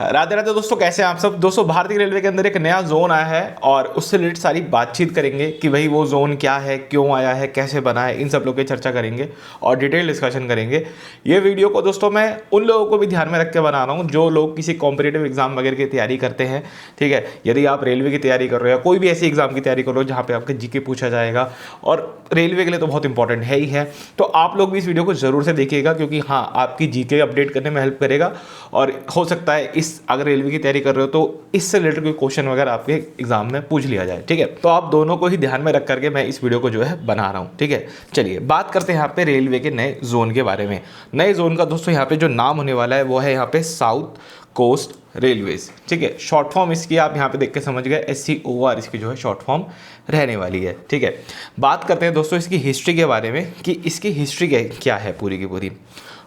राधे राधे दोस्तों, कैसे हैं आप सब। दोस्तों भारतीय रेलवे के अंदर एक नया जोन आया है और उससे रिलेटेड सारी बातचीत करेंगे कि भाई वो जोन क्या है, क्यों आया है, कैसे बना है, इन सब लोग की चर्चा करेंगे और डिटेल डिस्कशन करेंगे। ये वीडियो को दोस्तों मैं उन लोगों को भी ध्यान में रख के बना रहा हूँ जो लोग किसी कॉम्पिटेटिव एग्जाम वगैरह की तैयारी करते हैं। ठीक है, यदि आप रेलवे की तैयारी कर रहे हो या कोई भी ऐसी एग्जाम की तैयारी कर रहे हो जहाँ पे आपके जीके पूछा जाएगा और रेलवे के लिए तो बहुत इंपॉर्टेंट है ही है, तो आप लोग भी इस वीडियो को जरूर से देखिएगा क्योंकि हाँ, आपकी जीके अपडेट करने में हेल्प करेगा और हो सकता है इस अगर रेलवे की तैयारी कर रहे हो तो इससे रिलेटेड कोई क्वेश्चन वगैरह आपके एग्जाम में पूछ लिया जाए। ठीक है, तो आप दोनों को ही ध्यान में रख करके मैं इस वीडियो को जो है बना रहा हूँ। ठीक है, चलिए बात करते हैं यहाँ पे रेलवे के नए जोन के बारे में। नए जोन का दोस्तों यहाँ पे जो नाम होने वाला है वो है यहाँ पे साउथ कोस्ट रेलवेज। ठीक है, शॉर्ट फॉर्म इसकी आप यहाँ पे देख के समझ गए, SCOR इसकी जो है शॉर्ट फॉर्म रहने वाली है। ठीक है, बात करते हैं दोस्तों इसकी हिस्ट्री के बारे में कि इसकी हिस्ट्री क्या है पूरी की पूरी।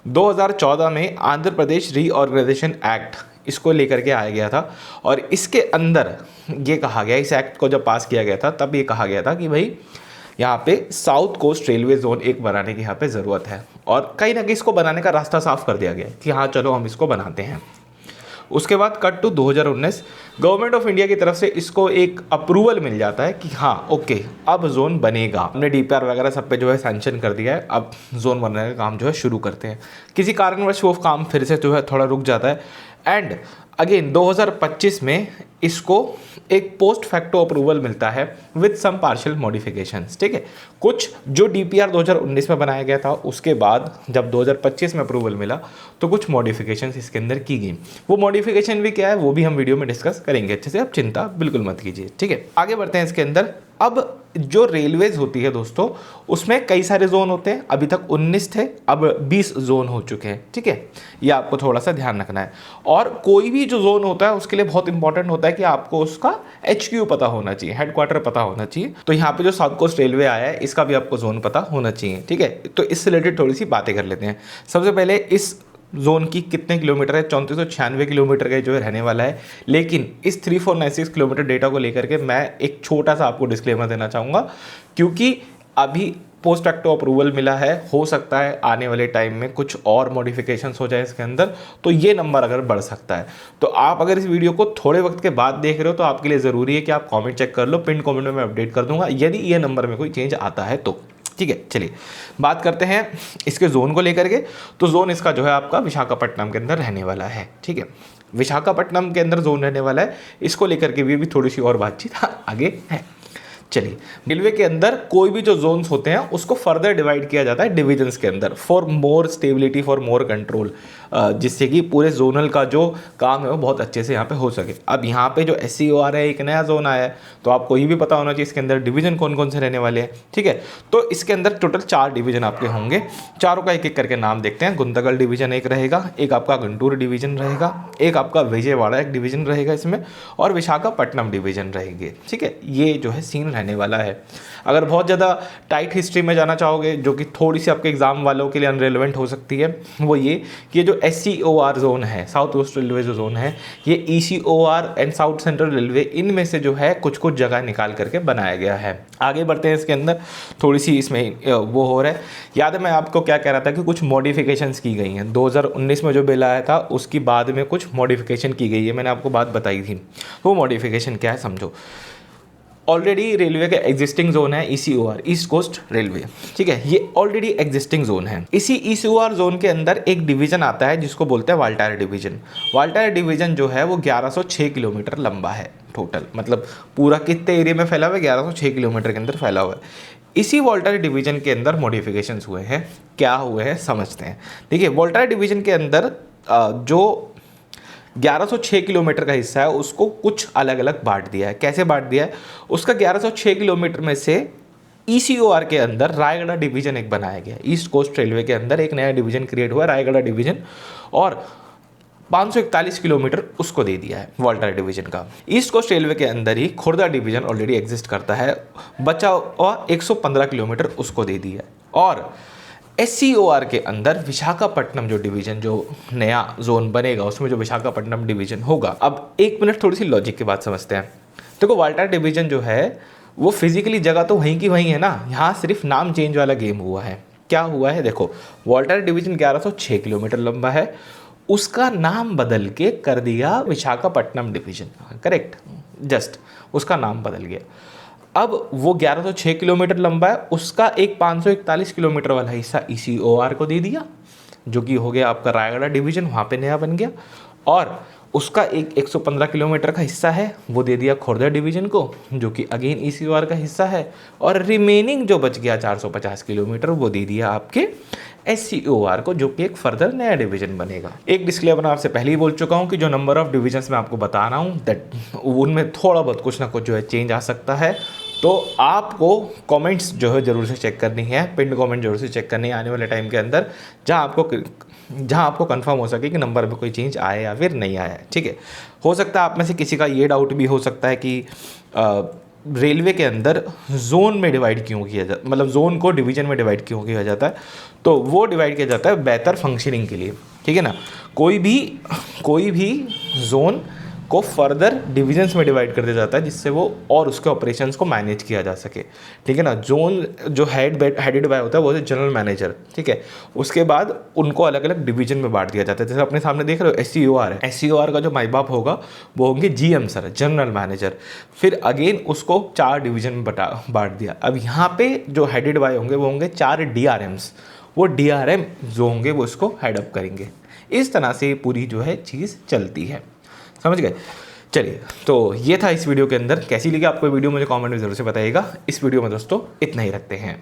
2014 में आंध्र प्रदेश रीऑर्गेनाइजेशन एक्ट इसको लेकर के आया गया था और इसके अंदर ये कहा गया, इस एक्ट को जब पास किया गया था तब ये कहा गया था कि भाई यहाँ पे साउथ कोस्ट रेलवे जोन एक बनाने की यहाँ पे ज़रूरत है और कहीं ना कहीं इसको बनाने का रास्ता साफ कर दिया गया कि हाँ चलो हम इसको बनाते हैं। उसके बाद cut to 2019, government of India की तरफ से इसको एक अप्रूवल मिल जाता है कि हाँ ओके अब जोन बनेगा। हमने DPR वगैरह सब पे जो है सैंक्शन कर दिया है, अब जोन बनने का काम जो है शुरू करते हैं। किसी कारणवश वो काम फिर से जो है थोड़ा रुक जाता है एंड अगेन 2025 में इसको एक पोस्ट फैक्टो अप्रूवल मिलता है विद सम पार्शियल मॉडिफिकेशंस। ठीक है, कुछ जो DPR 2019 में बनाया गया था उसके बाद जब 2025 में अप्रूवल मिला तो कुछ मॉडिफिकेशंस इसके अंदर की गई। वो मॉडिफिकेशन भी क्या है वो भी हम वीडियो में डिस्कस करेंगे अच्छे से, आप चिंता बिल्कुल मत कीजिए। ठीक है, आगे बढ़ते हैं इसके अंदर। अब जो रेलवेज होती है दोस्तों उसमें कई सारे जोन होते हैं, अभी तक 19 थे, अब 20 जोन हो चुके हैं। ठीक है, ये आपको थोड़ा सा ध्यान रखना है और कोई भी जो जोन होता है उसके लिए बहुत इंपॉर्टेंट होता है कि आपको उसका HQ पता होना चाहिए, हेडक्वार्टर पता होना चाहिए। तो यहाँ पे जो साउथ कोस्ट रेलवे आया है इसका भी आपको जोन पता होना चाहिए। ठीक है, तो इससे रिलेटेड थोड़ी सी बातें कर लेते हैं। सबसे पहले इस जोन की कितने किलोमीटर है, 3496 किलोमीटर का जो है रहने वाला है। लेकिन इस 3496 किलोमीटर डेटा को लेकर के मैं एक छोटा सा आपको डिस्क्लेमर देना चाहूँगा क्योंकि अभी पोस्ट फैक्टो अप्रूवल मिला है, हो सकता है आने वाले टाइम में कुछ और मॉडिफिकेशंस हो जाए इसके अंदर, तो ये नंबर अगर बढ़ सकता है। तो आप अगर इस वीडियो को थोड़े वक्त के बाद देख रहे हो तो आपके लिए ज़रूरी है कि आप कमेंट चेक कर लो, पिन कमेंट में मैं अपडेट कर दूंगा यदि ये नंबर में कोई चेंज आता है तो। ठीक है, चलिए बात करते हैं इसके जोन को लेकर के। तो जोन इसका जो है आपका विशाखापट्टनम के अंदर रहने वाला है। ठीक है, विशाखापट्टनम के अंदर जोन रहने वाला है, इसको लेकर के भी थोड़ी सी और बातचीत आगे है। चलिए, रेलवे के अंदर कोई भी जो जोन्स होते हैं उसको फर्दर डिवाइड किया जाता है डिविजन्स के अंदर for more stability, for more control, जिससे कि पूरे जोनल का जो काम है वो बहुत अच्छे से यहाँ पे हो सके। अब यहाँ पे जो SCOR है, एक नया जोन आया है, तो आपको ये भी पता होना चाहिए इसके अंदर डिवीजन कौन कौन से रहने वाले हैं। ठीक है, तो इसके अंदर टोटल 4 डिवीजन आपके होंगे, चारों का एक एक करके नाम देखते हैं। गुंतकल डिवीजन एक रहेगा, एक आपका गुंटूर डिवीजन रहेगा, एक आपका विजयवाड़ा एक डिवीजन रहेगा इसमें और विशाखापट्टनम डिवीजन रहेंगे। ठीक है, ये जो है सीन रहने वाला है। अगर बहुत ज़्यादा टाइट हिस्ट्री में जाना चाहोगे जो कि थोड़ी सी आपके एग्जाम वालों के लिए अनरेलेवेंट हो सकती है, वो ये कि जो SCOR जोन है, साउथ वेस्ट रेलवे जो जोन है, ये ECOR and south central railway, इनमें से जो है कुछ कुछ जगह निकाल करके बनाया गया है। आगे बढ़ते हैं इसके अंदर, थोड़ी सी इसमें वो हो रहा है। याद है मैं आपको क्या कह रहा था कि कुछ मॉडिफिकेशंस की गई हैं। 2019 में जो बिल आया था उसकी बाद में कुछ मॉडिफिकेशन की गई है, मैंने आपको बात बताई थी। वो मॉडिफिकेशन क्या है समझो। ऑलरेडी रेलवे का एग्जिस्टिंग जोन है ECOR, ईस्ट कोस्ट रेलवे। ठीक है, ये ऑलरेडी एग्जिस्टिंग जोन है। इसी ECOR जोन के अंदर एक डिवीजन आता है जिसको बोलते हैं वाल्टायर डिवीजन। वाल्टायर डिवीजन जो है वो 1106 किलोमीटर लंबा है टोटल, मतलब पूरा कितने एरिया में फैला हुआ है, 1106 किलोमीटर के अंदर फैला हुआ है। इसी वॉल्टायर डिवीजन के अंदर मॉडिफिकेशंस हुए हैं। क्या हुए हैं समझते हैं। देखिए, वॉल्टायर डिवीजन के अंदर जो 1106 किलोमीटर का हिस्सा है उसको कुछ अलग अलग बांट दिया है। कैसे बांट दिया है, उसका 1106 किलोमीटर में से ECOR के अंदर रायगढ़ डिवीजन एक बनाया गया। ईस्ट कोस्ट रेलवे के अंदर एक नया डिवीजन क्रिएट हुआ, रायगढ़ डिवीजन, और 541 किलोमीटर उसको दे दिया है वॉल्टायर डिवीजन का। ईस्ट कोस्ट रेलवे के अंदर ही खुर्दा डिवीजन ऑलरेडी एग्जिस्ट करता है, बचा हुआ 115 किलोमीटर उसको दे दिया है। और SCOR के अंदर विशाखापट्टनम जो डिवीजन, जो नया जोन बनेगा उसमें जो विशाखापट्टनम डिवीजन होगा। अब एक मिनट थोड़ी सी लॉजिक की बात समझते हैं। देखो, वाल्टायर डिवीजन जो है वो फिजिकली जगह तो वहीं की वहीं है ना, यहाँ सिर्फ नाम चेंज वाला गेम हुआ है। क्या हुआ है देखो, वाल्टायर डिवीजन 1106 किलोमीटर लंबा है, उसका नाम बदल के कर दिया विशाखापट्टनम डिवीजन, करेक्ट, जस्ट उसका नाम बदल गया। अब वो 1106 किलोमीटर लंबा है, उसका एक 541 किलोमीटर वाला हिस्सा ECOR को दे दिया, जो कि हो गया आपका रायगढ़ डिवीजन, वहाँ पे नया बन गया। और उसका एक 115 किलोमीटर का हिस्सा है वो दे दिया खुर्दा डिवीजन को, जो कि अगेन ECOR का हिस्सा है। और रिमेनिंग जो बच गया 450 किलोमीटर वो दे दिया आपके SCOR को, जो कि एक फर्दर नया डिवीजन बनेगा। एक डिस्क्लेमर आपसे पहले ही बोल चुका हूँ कि जो नंबर ऑफ डिविजन्स मैं आपको बता रहा हूँ दैट उनमें थोड़ा बहुत कुछ ना कुछ जो है चेंज आ सकता है। तो आपको कमेंट्स जो है ज़रूर से चेक करनी है, पिंड कमेंट जरूर से चेक करनी है आने वाले टाइम के अंदर, जहां आपको कंफर्म हो सके कि नंबर में कोई चेंज आया या फिर नहीं आया है, ठीक है। हो सकता है आप में से किसी का ये डाउट भी हो सकता है कि रेलवे के अंदर जोन में डिवाइड क्यों किया जाता, मतलब जोन को डिवीजन में डिवाइड क्यों किया जाता है। तो वो डिवाइड किया जाता है बेहतर फंक्शनिंग के लिए, ठीक है ना। कोई भी जोन को फर्दर डिविजन्स में डिवाइड कर दिया जाता है जिससे वो और उसके ऑपरेशंस को मैनेज किया जा सके, ठीक है ना। जोन जो हेडेड बाय होता है वो है जनरल मैनेजर, ठीक है। उसके बाद उनको अलग अलग डिवीजन में बांट दिया जाता है। जैसे अपने सामने देख रहे हो SCOR है, SCOR का जो माई बाप होगा वो होंगे GM सर, जनरल मैनेजर। फिर अगेन उसको 4 डिवीजन में बांट दिया। अब यहाँ पे जो हेडेड बाय होंगे वो होंगे 4 DRMs, वो DRM जो होंगे वो इसको हेडअप करेंगे। इस तरह से पूरी जो है चीज़ चलती है, समझ गए। चलिए, तो ये था इस वीडियो के अंदर। कैसी लगी आपको वीडियो मुझे कमेंट में ज़रूर से बताइएगा। इस वीडियो में दोस्तों इतना ही रखते हैं।